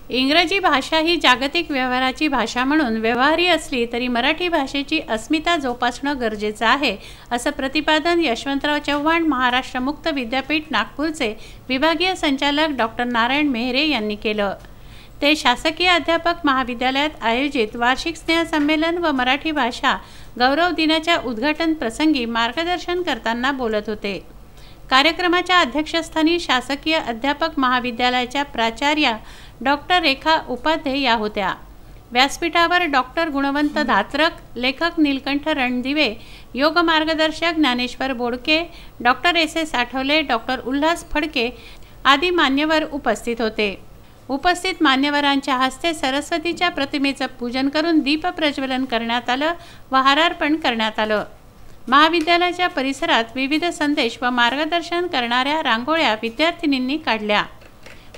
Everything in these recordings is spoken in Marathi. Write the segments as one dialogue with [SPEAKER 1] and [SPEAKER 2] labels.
[SPEAKER 1] इंग्रजी भाषा ही जागतिक व्यवहाराची भाषा म्हणून व्यवहारी असली तरी मराठी भाषेची अस्मिता जोपासणं गरजेचं आहे, असं प्रतिपादन यशवंतराव चव्हाण महाराष्ट्र मुक्त विद्यापीठ नागपूरचे विभागीय संचालक डॉक्टर नारायण मेहरे यांनी केलं। ते शासकीय अध्यापक महाविद्यालयात आयोजित वार्षिक स्नेहसंमेलन व मराठी भाषा गौरव दिनाच्या उद्घाटन प्रसंगी मार्गदर्शन करताना बोलत होते। कार्यक्रमाच्या अध्यक्षस्थानी शासकीय अध्यापक महाविद्यालयाच्या प्राचार्या डॉक्टर रेखा उपाध्ये या होत्या। व्यासपीठावर डॉक्टर गुणवंत धात्रक, लेखक नीलकंठ रणदिवे, योग मार्गदर्शक Dnyaneshwar Bodke, doctor S Athavale, doctor Ulhas Phadke आदी मान्यवर उपस्थित होते। उपस्थित मान्यवरांच्या हस्ते सरस्वतीच्या प्रतिमेचं पूजन करून दीप प्रज्वलन करण्यात आलं व हारार्पण करण्यात आलं। महाविद्यालयाच्या परिसरात विविध संदेश व मार्गदर्शन करणाऱ्या रांगोळ्या विद्यार्थिनींनी काढल्या।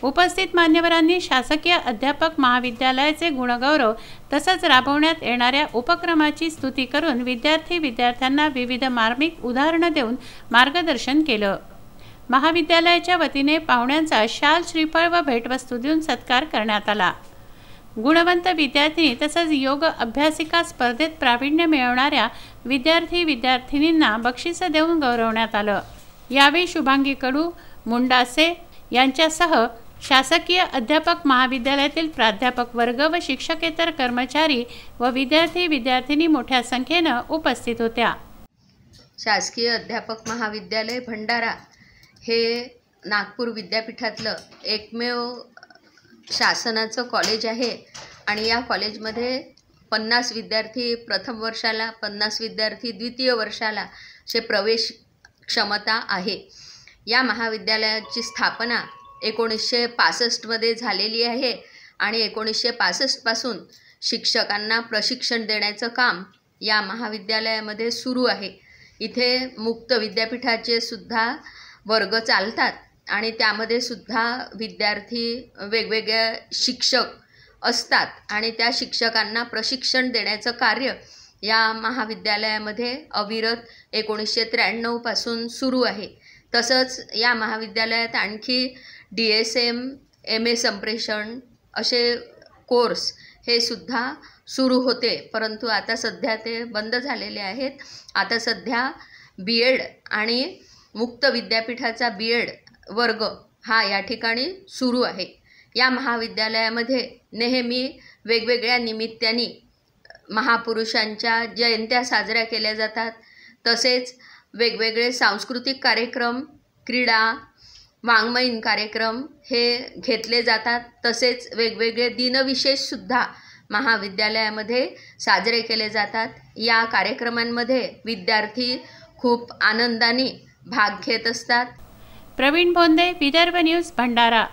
[SPEAKER 1] उपस्थित मान्यवरांनी शासकीय अध्यापक महाविद्यालयाचे गुणगौरव तसंच राबवण्यात येणाऱ्या उपक्रमाची स्तुती करून विद्यार्थ्यांना विविध मार्मिक उदाहरणं देऊन मार्गदर्शन केलं। महाविद्यालयाच्या वतीने पाहुण्यांचा शाल, श्रीफळ व भेटवस्तू देऊन सत्कार करण्यात आला। गुणवंत विद्यार्थिनी तसंच योग अभ्यासिका स्पर्धेत प्रावीण्य मिळवणाऱ्या विद्यार्थीनींना बक्षिसं देऊन गौरवण्यात आलं। यावेळी शुभांगी कडू, मुंडासे यांच्यासह शासकीय अध्यापक महाविद्यालयातील प्राध्यापक वर्ग व शिक्षकेतर कर्मचारी व विद्यार्थी मोठ्या संख्येनं उपस्थित होत्या।
[SPEAKER 2] शासकीय अध्यापक महाविद्यालय भंडारा हे नागपूर विद्यापीठातलं एकमेव शासनाचं कॉलेज आहे आणि या कॉलेजमध्ये 50 विद्यार्थी प्रथम वर्षाला, 50 विद्यार्थी द्वितीय वर्षाला असे प्रवेश क्षमता आहे। या महाविद्यालयाची स्थापना 1965 मध्ये झालेली आहे आणि 1965 पासून शिक्षकांना प्रशिक्षण देण्याचं काम या महाविद्यालयामध्ये सुरू आहे। इथे मुक्त विद्यापीठाचे सुद्धा वर्ग चालतात आणि त्यामध्ये सुद्धा विद्यार्थी वेगवेगळे शिक्षक असतात आणि त्या शिक्षकांना प्रशिक्षण देण्याचं कार्य या महाविद्यालयामध्ये अविरत 1993 पासून सुरू आहे। तसंच या महाविद्यालयात आणखी DSM, MA संप्रेषण असे कोर्स हे सुद्धा सुरू होते, परंतु आता सध्या ते बंद झालेले आहेत। आता सध्या BEd आणि मुक्त विद्यापीठाचा BEd वर्ग हा या ठिकाणी सुरू आहे। या महाविद्यालयामध्ये नेहमी वेगवेगळ्या निमित्ताने महापुरुषांच्या जयंत्या साजऱ्या केल्या जातात। तसेच वेगवेगळे सांस्कृतिक कार्यक्रम, क्रीडा, वाङ्मयीन कार्यक्रम हे घेतले जातात। तसेच वेगवेगळे दिनविशेषसुद्धा महाविद्यालयामध्ये साजरे केले जातात। या कार्यक्रमांमध्ये विद्यार्थी खूप आनंदाने भाग घेत असतात।
[SPEAKER 1] प्रवीण बोंदे, विदर्भ न्यूज, भंडारा।